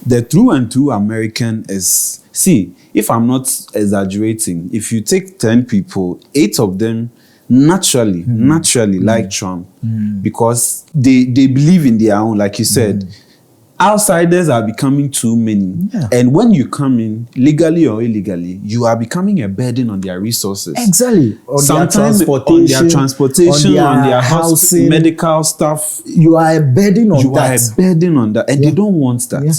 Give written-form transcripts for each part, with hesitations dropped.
The through and through American is, see, if I'm not exaggerating, if you take 10 people, 8 of them naturally like Trump because they believe in their own, like you said. Outsiders are becoming too many. Yeah. And when you come in, legally or illegally, you are becoming a burden on their resources. Exactly. Sometimes on their transportation, on their housing, medical stuff. You are a burden on that. You are a burden on that. And they don't want that. Yeah.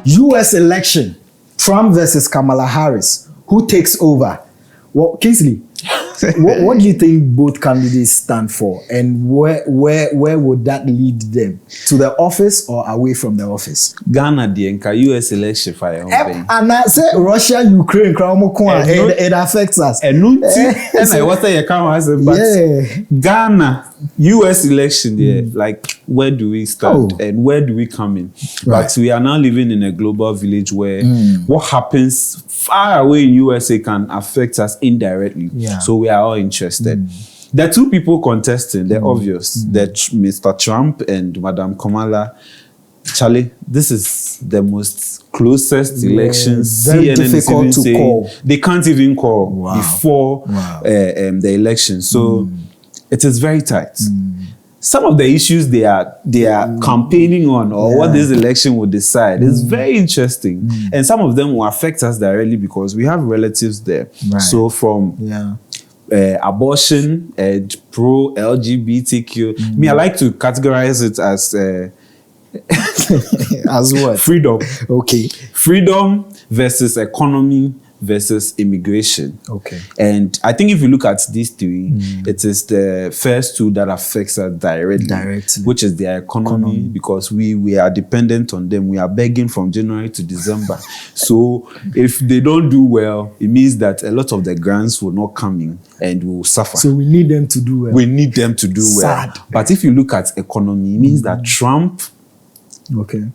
US election. Trump versus Kamala Harris. Who takes over? Well, Kingsley, what do you think both candidates stand for, and where would that lead them? To the office or away from the office? Ghana, the US election fire. And I say Russia, Ukraine, it affects us. And I was Ghana, US election there. Like, where do we start and where do we come in? Right. But we are now living in a global village where what happens far away in USA can affect us indirectly. Yeah. So we are all interested. The two people contesting, they're obvious. That Mr. Trump and Madam Kamala. Charlie, this is the most closest elections. Very difficult to call. They can't even call before the election. So it is very tight. Some of the issues they are campaigning on, or what this election will decide, is very interesting. And some of them will affect us directly because we have relatives there. Right. So from abortion and pro-LGBTQ, me, I like to categorize it as as what? Freedom. Okay. Freedom versus economy versus immigration. Okay. And I think if you look at these three, it is the first two that affects us directly. Which is their economy, because we are dependent on them. We are begging from January to December. So if they don't do well, it means that a lot of the grants will not come in and we will suffer. So we need them to do well. We need them to do well. But if you look at economy, it means that Trump,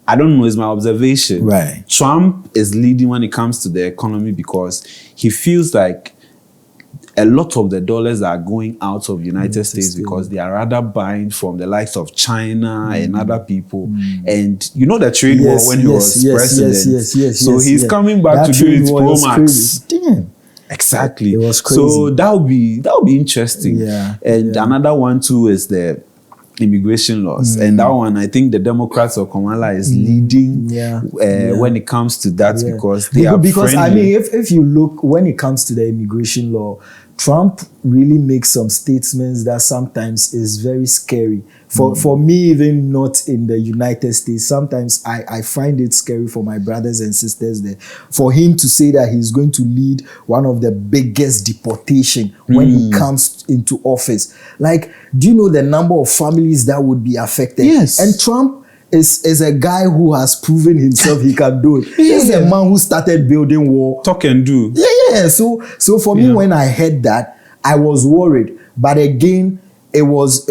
I don't know, it's my observation. Right. Trump is leading when it comes to the economy because he feels like a lot of the dollars are going out of United States because they are rather buying from the likes of China and other people. And you know the trade war when he was president. So he's coming back to do his pro-max. Exactly. It was crazy. So that would be interesting. Yeah. And another one too is the immigration laws, and that one I think the Democrats or Kamala is leading when it comes to that because they are friendly. I mean, if you look when it comes to the immigration law, Trump really makes some statements that sometimes is very scary. For me, even not in the United States, sometimes I find it scary for my brothers and sisters there. For him to say that he's going to lead one of the biggest deportation when he comes into office. Like, do you know the number of families that would be affected? Yes. And Trump is a guy who has proven himself he can do it. He's a man who started building wall. Talk and do. Yeah. So for me, when I heard that, I was worried. But again, it was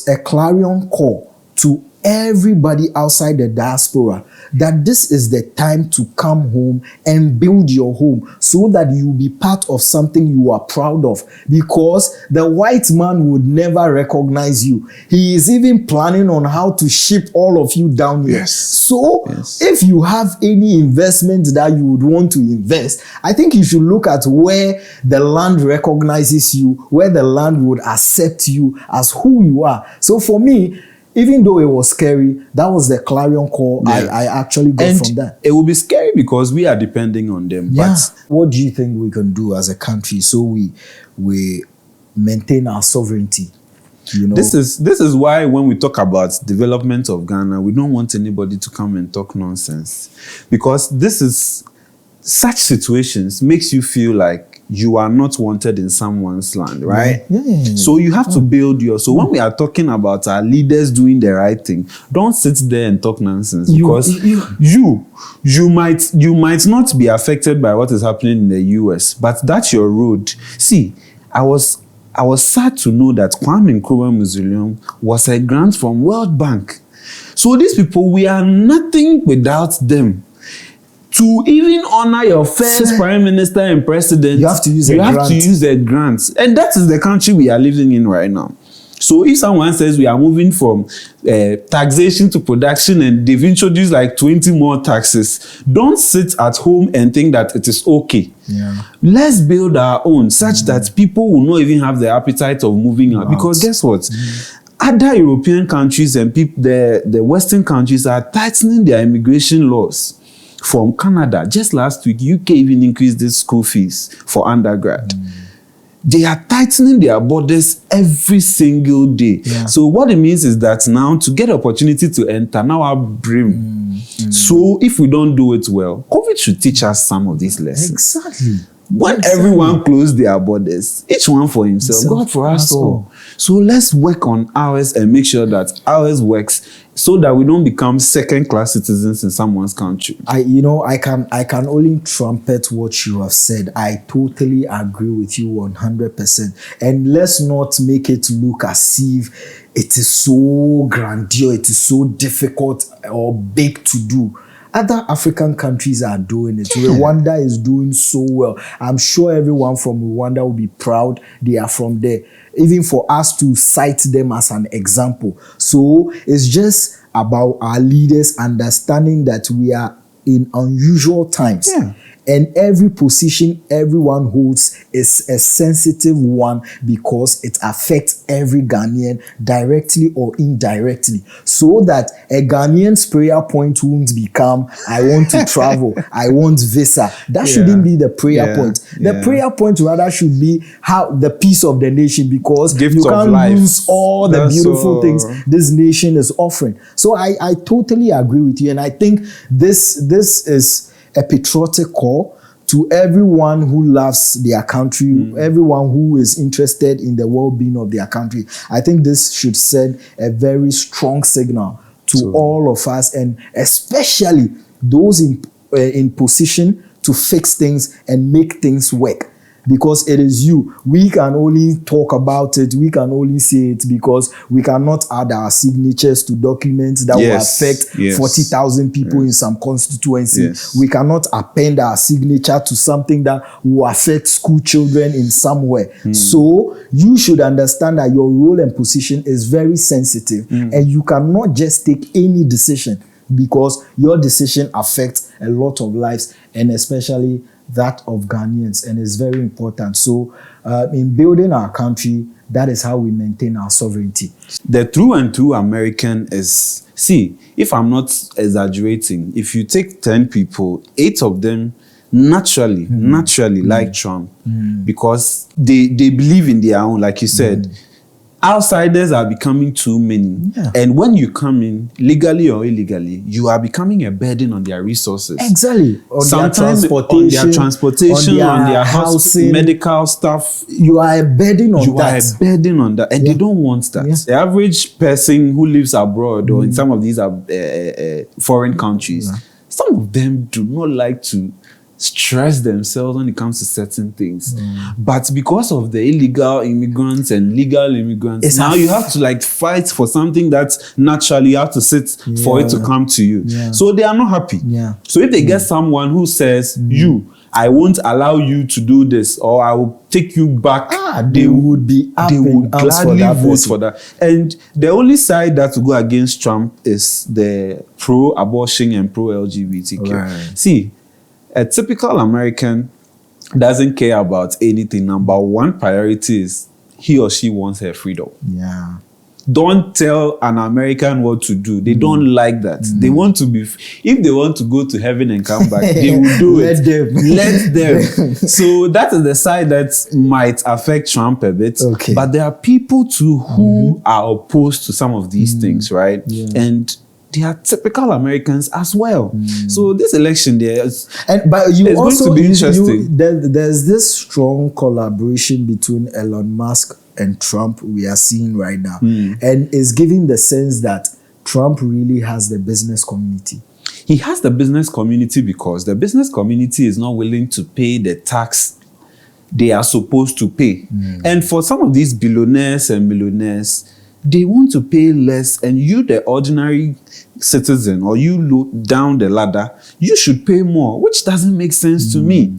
a clarion call to everybody outside the diaspora that this is the time to come home and build your home so that you will be part of something you are proud of, because the white man would never recognize you. He is even planning on how to ship all of you down here. So if you have any investment that you would want to invest, I think you should look at where the land recognizes you, where the land would accept you as who you are. So for me, even though it was scary, that was the clarion call I actually got from that. It will be scary because we are depending on them. Yeah. But what do you think we can do as a country so we maintain our sovereignty? You know? This is why when we talk about development of Ghana, we don't want anybody to come and talk nonsense, because such situations makes you feel like you are not wanted in someone's land, right? So you have to build so when we are talking about our leaders doing the right thing, don't sit there and talk nonsense, because you might not be affected by what is happening in the US, but that's your road. See, I was sad to know that Kwame Nkrumah Mausoleum was a grant from World Bank. So these people, we are nothing without them. To even honor your first prime minister and president, you have to use a grant. And that is the country we are living in right now. So if someone says we are moving from taxation to production and they've introduced like 20 more taxes, don't sit at home and think that it is okay. Yeah. Let's build our own such that people will not even have the appetite of moving out. Because guess what? Other European countries and the Western countries are tightening their immigration laws. From Canada, just last week, UK even increased the school fees for undergrad. They are tightening their borders every single day. Yeah. So what it means is that now to get opportunity to enter, now our brim. So if we don't do it well, COVID should teach us some of these lessons. Exactly. When everyone closed their borders, each one for himself, God for us all. So let's work on ours and make sure that ours works so that we don't become second-class citizens in someone's country. I can only trumpet what you have said. I totally agree with you 100%. And let's not make it look as if it is so grandiose, it is so difficult or big to do. Other African countries are doing it. Rwanda is doing so well. I'm sure everyone from Rwanda will be proud they are from there. Even for us to cite them as an example. So it's just about our leaders understanding that we are in unusual times. Yeah. And every position everyone holds is a sensitive one because it affects every Ghanaian directly or indirectly. So that a Ghanaian's prayer point won't become, I want to travel, I want visa. That shouldn't be the prayer point. The prayer point rather should be how the peace of the nation, because you can't lose all the beautiful things this nation is offering. So I totally agree with you. And I think this is a patriotic call to everyone who loves their country, everyone who is interested in the well-being of their country. I think this should send a very strong signal to all of us, and especially those in position to fix things and make things work. Because it is you. We can only talk about it. We can only say it because we cannot add our signatures to documents that will affect 40,000 people in some constituency. We cannot append our signature to something that will affect school children in somewhere. So you should understand that your role and position is very sensitive, and you cannot just take any decision, because your decision affects a lot of lives, and especially that of Ghanaians, and it's very important. So in building our country, that is how we maintain our sovereignty. The true and true American is, see, if I'm not exaggerating, if you take 10 people, 8 of them naturally like Trump, because they believe in their own, like you said. Outsiders are becoming too many. And when you come in, legally or illegally, you are becoming a burden on their resources. Exactly. Sometimes on their transportation, on their housing, medical stuff. You are a burden on that. You are a burden on that. And they don't want that. The average person who lives abroad or in some of these foreign countries, some of them do not like to stress themselves when it comes to certain things. But because of the illegal immigrants and legal immigrants, now you have to like fight for something that naturally you have to sit for it to come to you. So they are not happy. So if they get someone who says, I won't allow you to do this, or I will take you back, they would gladly vote for that. And the only side that will go against Trump is the pro-abortion and pro-LGBTQ. See, a typical American doesn't care about anything. Number one priority is he or she wants her freedom. Don't tell an American what to do. They don't like that. They want to be, if they want to go to heaven and come back, they will do it. Let them. So that is the side that might affect Trump a bit. But there are people too who are opposed to some of these things, right? And they are typical Americans as well. So this election there is, but you also going to be interesting. There's this strong collaboration between Elon Musk and Trump we are seeing right now, and it's giving the sense that Trump really has the business community. He has the business community because the business community is not willing to pay the tax they are supposed to pay. And for some of these billionaires and millionaires, they want to pay less, and you, the ordinary citizen, or you look down the ladder, you should pay more, which doesn't make sense to me.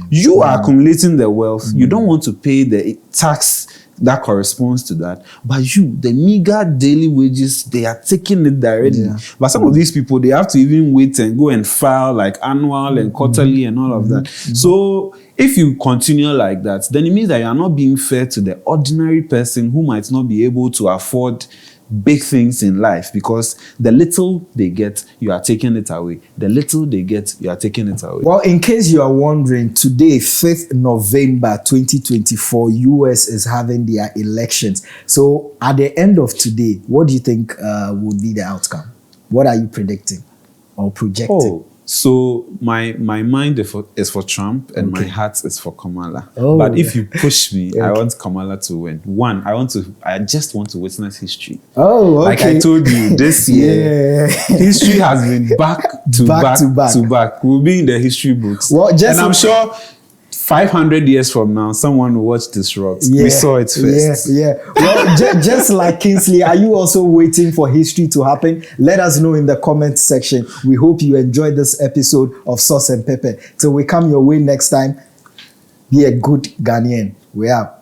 You are accumulating the wealth. You don't want to pay the tax that corresponds to that. But you, the meager daily wages, they are taking it directly. Yeah. But some of these people, they have to even wait and go and file like annual and quarterly and all of that. So if you continue like that, then it means that you are not being fair to the ordinary person who might not be able to afford big things in life, because the little they get, you are taking it away. The little they get, you are taking it away. Well, in case you are wondering, today, 5th November 2024, US is having their elections. So at the end of today, what do you think would be the outcome? What are you predicting or projecting? Oh, so my mind is for Trump and my heart is for Kamala. Oh. But if you push me, I want Kamala to win. One, I just want to witness history. Oh, okay. Like I told you, this year, history has been back to back. We'll be in the history books. Well, and I'm sure 500 years from now, someone will watch this rot. Yeah, we saw it first. Yeah. Well, just like Kingsley, are you also waiting for history to happen? Let us know in the comments section. We hope you enjoyed this episode of Sauce and Pepper. Till we come your way next time, be a good Ghanaian. We out.